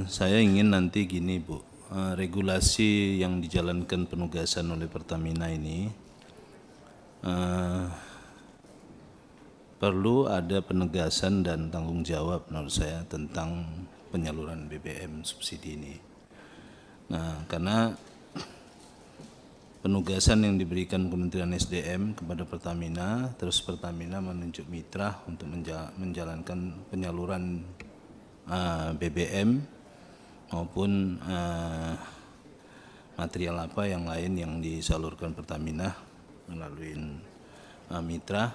Saya ingin nanti gini Bu, regulasi yang dijalankan penugasan oleh Pertamina ini perlu ada penegasan dan tanggung jawab menurut saya tentang penyaluran BBM subsidi ini. Nah, karena penugasan yang diberikan Kementerian SDM kepada Pertamina, terus Pertamina menunjuk mitra untuk menjalankan penyaluran BBM maupun material apa yang lain yang disalurkan Pertamina melalui mitra.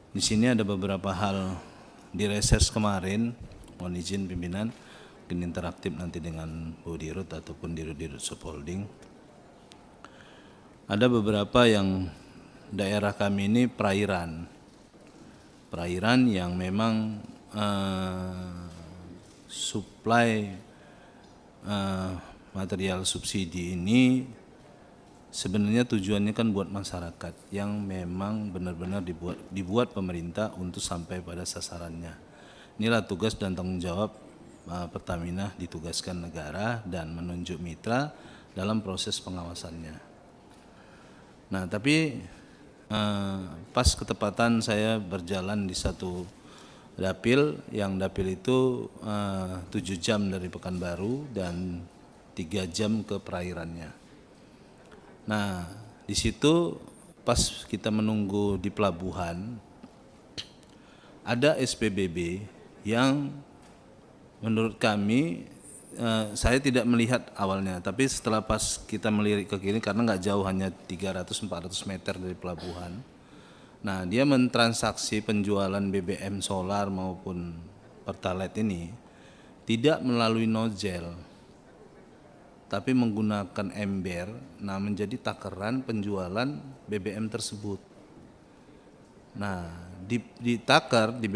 Di sini ada beberapa hal di reses kemarin, mohon izin pimpinan, mungkin interaktif nanti dengan Bu Dirut ataupun Dirut Subholding. Ada beberapa yang daerah kami ini perairan yang memang suplai material subsidi ini sebenarnya tujuannya kan buat masyarakat yang memang benar-benar dibuat pemerintah untuk sampai pada sasarannya. Inilah tugas dan tanggung jawab Pertamina, ditugaskan negara dan menunjuk mitra dalam proses pengawasannya. Nah, tapi pas ketepatan saya berjalan di satu dapil, yang dapil itu 7 jam dari Pekanbaru dan 3 jam ke perairannya. Nah, di situ pas kita menunggu di pelabuhan, ada SPBB yang menurut kami, saya tidak melihat awalnya, tapi setelah pas kita melirik ke kiri, karena nggak jauh, hanya 300-400 meter dari pelabuhan. Nah, dia mentransaksi penjualan BBM solar maupun Pertalite ini tidak melalui nozzle, tapi menggunakan ember. Nah, menjadi takaran penjualan BBM tersebut. Nah, di takar di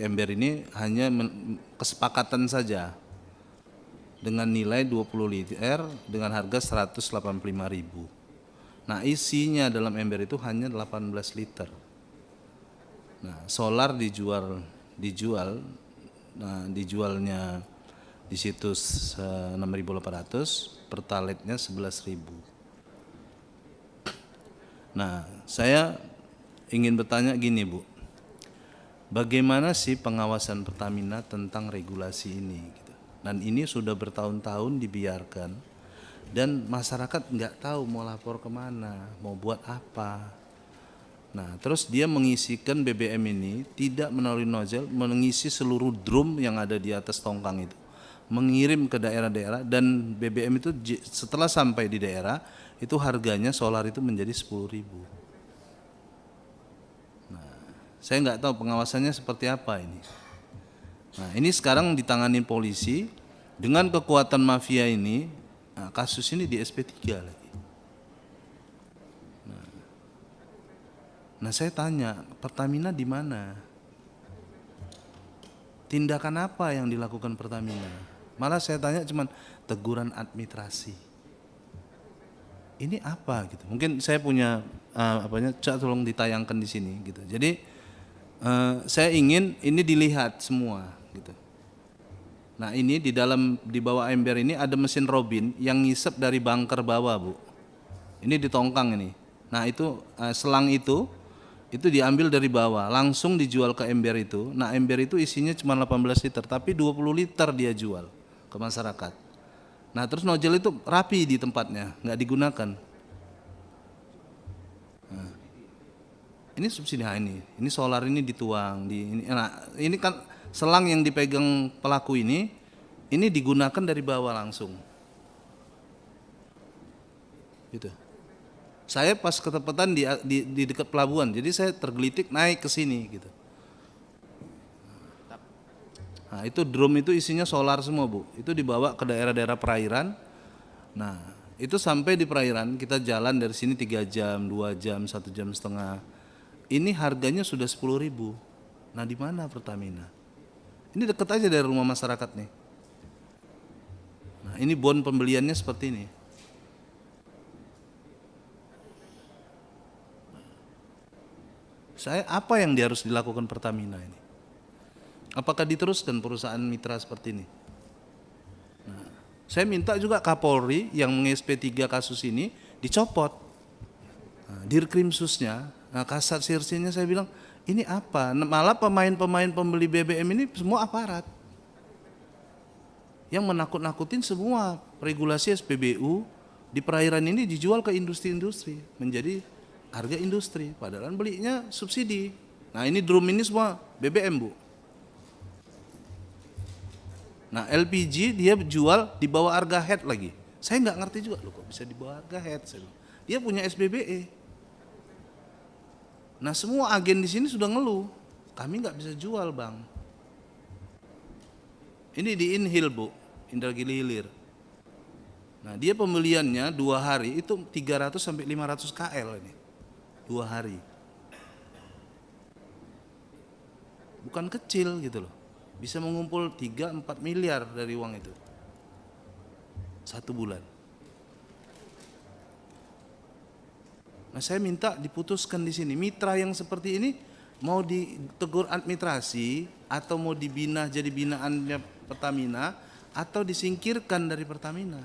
ember ini hanya kesepakatan saja dengan nilai 20 liter dengan harga 185.000. Nah, isinya dalam ember itu hanya 18 liter. Nah, solar dijualnya di situs 6.800, Pertalite-nya 11.000. Nah, saya ingin bertanya gini Bu, bagaimana sih pengawasan Pertamina tentang regulasi ini? Dan ini sudah bertahun-tahun dibiarkan dan masyarakat nggak tahu mau lapor kemana, mau buat apa. Nah, terus dia mengisikan BBM ini tidak melalui nozzle, mengisi seluruh drum yang ada di atas tongkang itu, mengirim ke daerah-daerah, dan BBM itu setelah sampai di daerah itu harganya solar itu menjadi 10.000. Nah, saya nggak tahu pengawasannya seperti apa ini. Nah, ini sekarang ditangani polisi dengan kekuatan mafia ini. Nah, kasus ini di SP3 lagi. Nah, saya tanya, Pertamina di mana? Tindakan apa yang dilakukan Pertamina? Malah saya tanya cuman teguran administrasi. Ini apa gitu? Mungkin saya punya tolong ditayangkan di sini gitu. Jadi saya ingin ini dilihat semua gitu. Nah, ini di bawah ember ini ada mesin Robin yang ngisep dari bunker bawah, Bu. Ini di tongkang ini. Nah, itu selang itu diambil dari bawah, langsung dijual ke ember itu. Nah, ember itu isinya cuma 18 liter, tapi 20 liter dia jual ke masyarakat. Nah, terus nozzle itu rapi di tempatnya, nggak digunakan. Nah, ini subsidi ini solar ini dituang ini kan selang yang dipegang pelaku ini digunakan dari bawah langsung. Gitu. Saya pas ketepatan di dekat pelabuhan, jadi saya tergelitik naik ke sini gitu. Nah, itu drum itu isinya solar semua, Bu. Itu dibawa ke daerah-daerah perairan. Nah, itu sampai di perairan kita jalan dari sini 3 jam, 2 jam, 1 jam setengah. Ini harganya sudah 10.000. Nah, di mana Pertamina? Ini dekat aja dari rumah masyarakat nih. Nah, ini bon pembeliannya seperti ini. Apa yang harus dilakukan Pertamina ini? Apakah diteruskan perusahaan mitra seperti ini? Saya minta juga Kapolri yang meng-SP3 kasus ini dicopot. Dirkrimsusnya, Kasat Sirsinya saya bilang, ini apa? Malah pemain-pemain pembeli BBM ini semua aparat. Yang menakut-nakutin semua regulasi SPBU di perairan ini dijual ke industri-industri, menjadi harga industri, padahal belinya subsidi. Nah ini drum ini semua BBM, Bu. Nah LPG dia jual di bawah harga head lagi. Saya nggak ngerti juga, loh kok bisa di bawah harga head. Dia punya SBBE. Nah semua agen di sini sudah ngeluh, kami nggak bisa jual, Bang. Ini di Inhil, Bu, Indragiri Hilir. Nah dia pembeliannya 2 hari itu 300 sampai 500 KL ini. 2 hari. Bukan kecil gitu loh. Bisa mengumpul 3-4 miliar dari uang itu. 1 bulan. Nah saya minta diputuskan di sini, mitra yang seperti ini mau ditegur administrasi atau mau dibina jadi binaannya Pertamina atau disingkirkan dari Pertamina.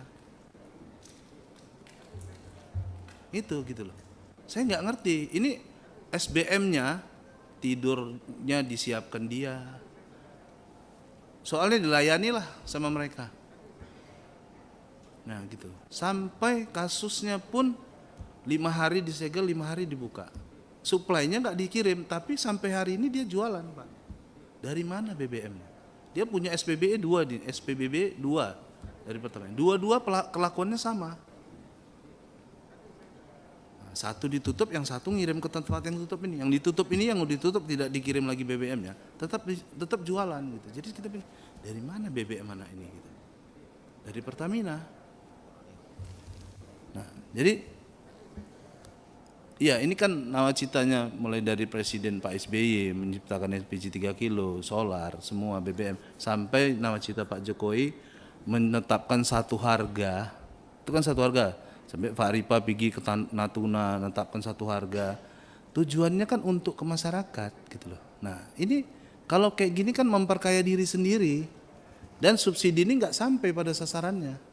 Itu gitu loh. Saya nggak ngerti, ini SBM-nya tidurnya disiapkan dia. Soalnya dilayani lah sama mereka. Nah gitu. Sampai kasusnya pun 5 hari disegel, 5 hari dibuka. Suplainya nggak dikirim, tapi sampai hari ini dia jualan, Pak. Dari mana BBM-nya? Dia punya SPBE 2, SPBB 2 dari Pertamina. Dua-dua kelakuannya sama. Nah, satu ditutup, yang satu ngirim ke tempat yang tutup ini. Yang ditutup ini, yang ditutup tidak dikirim lagi BBM-nya, tetap jualan gitu. Jadi kita bilang, dari mana BBM mana ini gitu? Dari Pertamina. Nah, jadi iya, ini kan nawacitanya mulai dari Presiden Pak SBY menciptakan LPG 3 kilo, solar, semua BBM, sampai nawacita Pak Jokowi menetapkan satu harga. Itu kan satu harga. Sampai Pak Ripa pergi ke Natuna menetapkan satu harga. Tujuannya kan untuk ke masyarakat gitu loh. Nah, ini kalau kayak gini kan memperkaya diri sendiri dan subsidi ini nggak sampai pada sasarannya.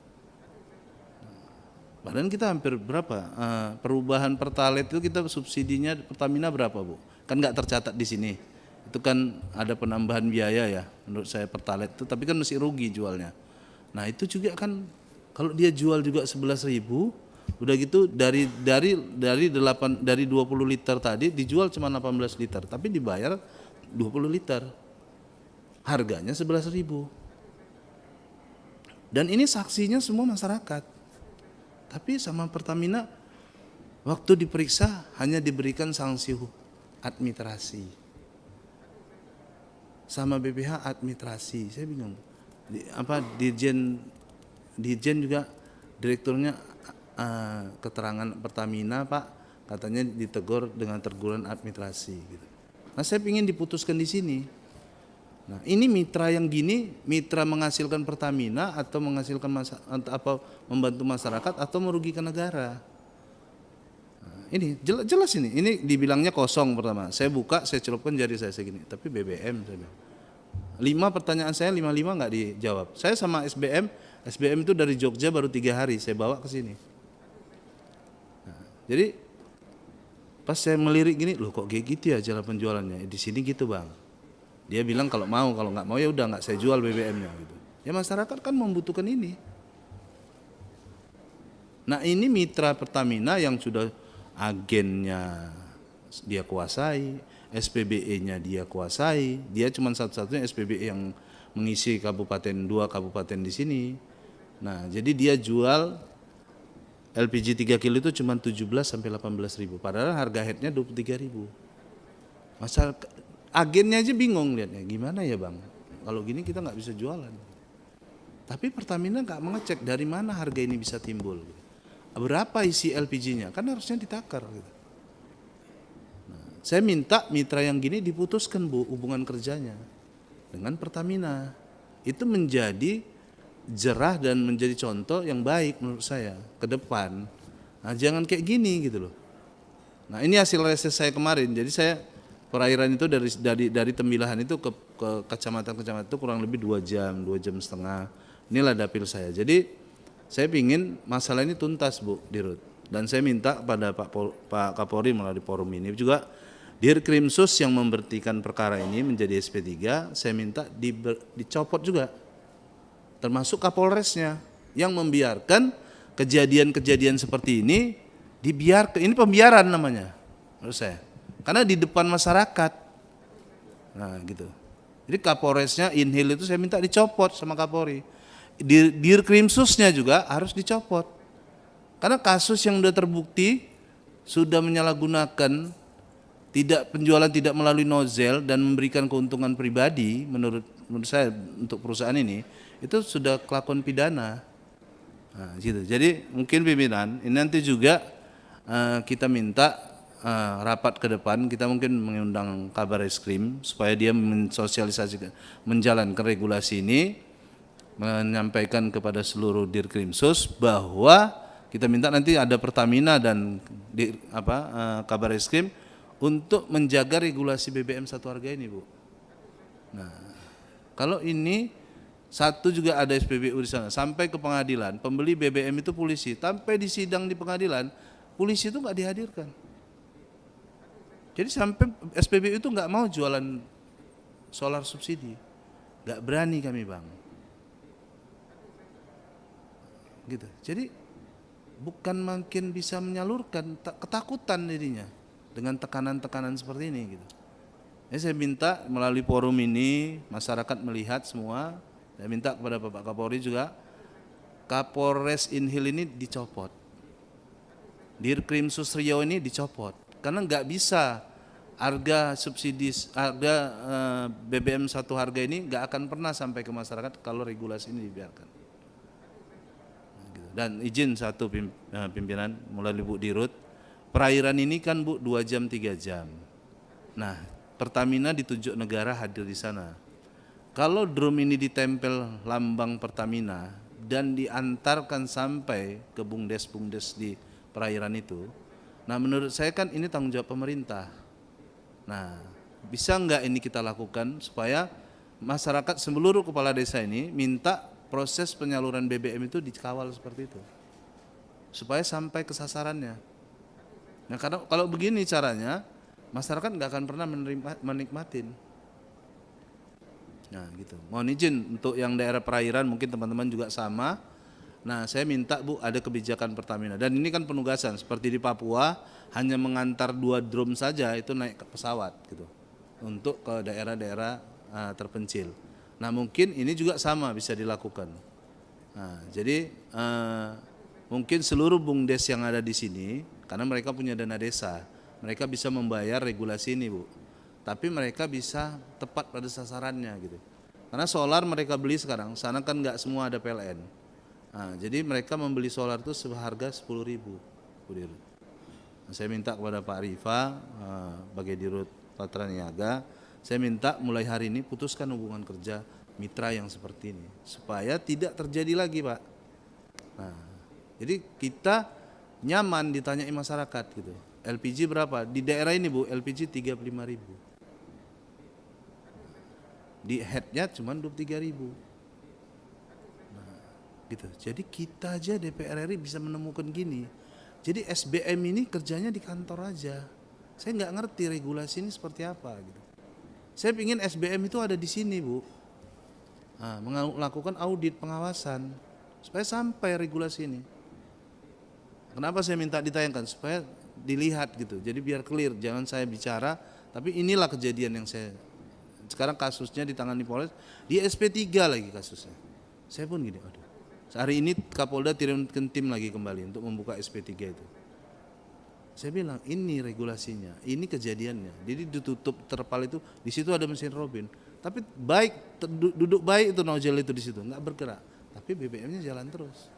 Padahal kita hampir berapa perubahan Pertalite itu kita subsidinya Pertamina berapa, Bu? Kan nggak tercatat di sini. Itu kan ada penambahan biaya ya menurut saya Pertalite itu, tapi kan masih rugi jualnya. Nah itu juga kan kalau dia jual juga 11.000, udah gitu dari 20 liter tadi dijual cuma 18 liter, tapi dibayar 20 liter. Harganya 11.000. Dan ini saksinya semua masyarakat. Tapi sama Pertamina waktu diperiksa hanya diberikan sanksi administrasi. Sama BPH administrasi. Saya bingung. Dirjen juga direkturnya keterangan Pertamina, Pak, katanya ditegur dengan teguran administrasi gitu. Nah, saya ingin diputuskan di sini. Nah, ini mitra yang gini, mitra menghasilkan Pertamina atau menghasilkan membantu masyarakat atau merugikan negara. Nah, ini jelas ini dibilangnya kosong pertama. Saya buka, saya celupkan jari saya segini, tapi BBM saya bilang. 5 pertanyaan saya, 5 nggak dijawab. Saya sama SBM itu dari Jogja baru 3 hari saya bawa ke sini. Nah, jadi pas saya melirik gini, loh kok kayak gitu ya cara penjualannya? Di sini gitu, Bang. Dia bilang kalau nggak mau ya udah nggak saya jual BBM-nya gitu. Ya masyarakat kan membutuhkan ini. Nah ini mitra Pertamina yang sudah agennya dia kuasai, SPBE-nya dia kuasai, dia cuma satu-satunya SPBE yang mengisi kabupaten 2 kabupaten di sini. Nah jadi dia jual LPG 3 kilo itu cuma 17 sampai 18.000, padahal harga headnya 23.000. Masyarakat agennya aja bingung lihatnya, gimana ya Bang, kalau gini kita nggak bisa jualan. Tapi Pertamina nggak mengecek dari mana harga ini bisa timbul, berapa isi LPG-nya, kan harusnya ditakar. Gitu. Nah, saya minta mitra yang gini diputuskan, Bu, hubungan kerjanya dengan Pertamina. Itu menjadi jerah dan menjadi contoh yang baik menurut saya ke depan. Nah, jangan kayak gini gitu loh. Nah ini hasil reses saya kemarin, jadi saya perairan itu dari Tembilahan itu ke kecamatan-kecamatan itu kurang lebih 2 jam, 2 jam setengah. Inilah dapil saya. Jadi Saya ingin masalah ini tuntas Bu Dirut, dan saya minta kepada Pak Kapolri melalui forum ini juga Dirkrimsus yang memberhentikan perkara ini menjadi SP3, saya minta dicopot juga, termasuk Kapolresnya yang membiarkan kejadian-kejadian seperti ini dibiarkan. Ini pembiaran namanya menurut saya, karena di depan masyarakat. Nah gitu. Jadi Kapolresnya Inhil itu saya minta dicopot sama Kapolri. Dirkrimsusnya juga harus dicopot, karena kasus yang sudah terbukti sudah menyalahgunakan penjualan tidak melalui nozzle dan memberikan keuntungan pribadi, menurut saya untuk perusahaan ini itu sudah kelakuan pidana. Nah, gitu. Jadi mungkin pimpinan ini nanti juga kita minta rapat ke depan, kita mungkin mengundang Kabareskrim supaya dia mensosialisasikan, menjalankan regulasi ini, menyampaikan kepada seluruh Dirkrimsus bahwa kita minta nanti ada Pertamina dan Kabareskrim untuk menjaga regulasi BBM satu harga ini Bu. Nah, kalau ini satu juga ada SPBU di sana, sampai ke pengadilan, pembeli BBM itu polisi, sampai di sidang di pengadilan, polisi itu nggak dihadirkan. Jadi sampai SPBU itu nggak mau jualan solar subsidi, nggak berani kami Bang. Gitu. Jadi bukan makin bisa menyalurkan, ketakutan dirinya dengan tekanan-tekanan seperti ini gitu. Jadi saya minta melalui forum ini masyarakat melihat semua. Saya minta kepada Bapak Kapolri juga, Kapolres Inhil ini dicopot, Dirkrimsus Riau ini dicopot, karena nggak bisa harga subsidi, harga BBM satu harga ini nggak akan pernah sampai ke masyarakat kalau regulasi ini dibiarkan. Dan izin satu pimpinan melalui Bu Dirut, perairan ini kan Bu 2 jam 3 jam. Nah, Pertamina ditunjuk negara hadir di sana. Kalau drum ini ditempel lambang Pertamina dan diantarkan sampai ke bumdes di perairan itu, nah menurut saya kan ini tanggung jawab pemerintah. Nah, bisa nggak ini kita lakukan supaya masyarakat seluruh kepala desa ini minta proses penyaluran BBM itu dikawal seperti itu, supaya sampai ke sasarannya. Nah, karena kalau begini caranya, masyarakat nggak akan pernah menikmatin. Nah, gitu. Mohon izin untuk yang daerah perairan mungkin teman-teman juga sama. Nah, saya minta Bu ada kebijakan Pertamina. Dan ini kan penugasan seperti di Papua hanya mengantar 2 drum saja itu naik ke pesawat gitu untuk ke daerah-daerah terpencil. Nah, mungkin ini juga sama bisa dilakukan. Nah, jadi mungkin seluruh bumdes yang ada di sini, karena mereka punya dana desa, mereka bisa membayar regulasi ini Bu. Tapi mereka bisa tepat pada sasarannya gitu. Karena solar mereka beli sekarang, sana kan nggak semua ada PLN. Nah, jadi mereka membeli solar itu seharga 10.000 Bu Dirut. Nah, saya minta kepada Pak Rifa sebagai Dirut Patra Niaga, saya minta mulai hari ini putuskan hubungan kerja mitra yang seperti ini supaya tidak terjadi lagi Pak. Nah, jadi kita nyaman ditanyai masyarakat gitu. LPG berapa? Di daerah ini Bu, LPG 35.000. Di headnya cuma 23.000. Nah, gitu. Jadi kita aja DPR RI bisa menemukan gini. Jadi SBM ini kerjanya di kantor aja. Saya nggak ngerti regulasi ini seperti apa gitu. Saya ingin SBM itu ada di sini Bu. Nah, melakukan audit pengawasan supaya sampai regulasi ini. Kenapa saya minta ditayangkan? Supaya dilihat gitu. Jadi biar clear, jangan saya bicara, tapi inilah kejadian yang saya. Sekarang kasusnya ditangani Polres, di SP3 lagi kasusnya. Saya pun gini, aduh. Hari ini Kapolda kirimkan tim lagi kembali untuk membuka SP3 itu. Saya bilang, ini regulasinya, ini kejadiannya. Jadi ditutup terpal itu, di situ ada mesin Robin. Tapi baik, duduk baik itu nozzle itu di situ, nggak bergerak. Tapi BBM-nya jalan terus.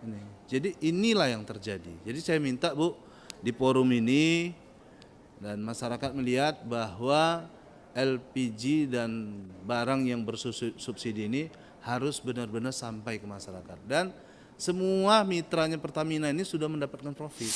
Ini. Jadi inilah yang terjadi. Jadi saya minta Bu di forum ini dan masyarakat melihat bahwa LPG dan barang yang bersubsidi ini harus benar-benar sampai ke masyarakat. Dan semua mitranya Pertamina ini sudah mendapatkan profit.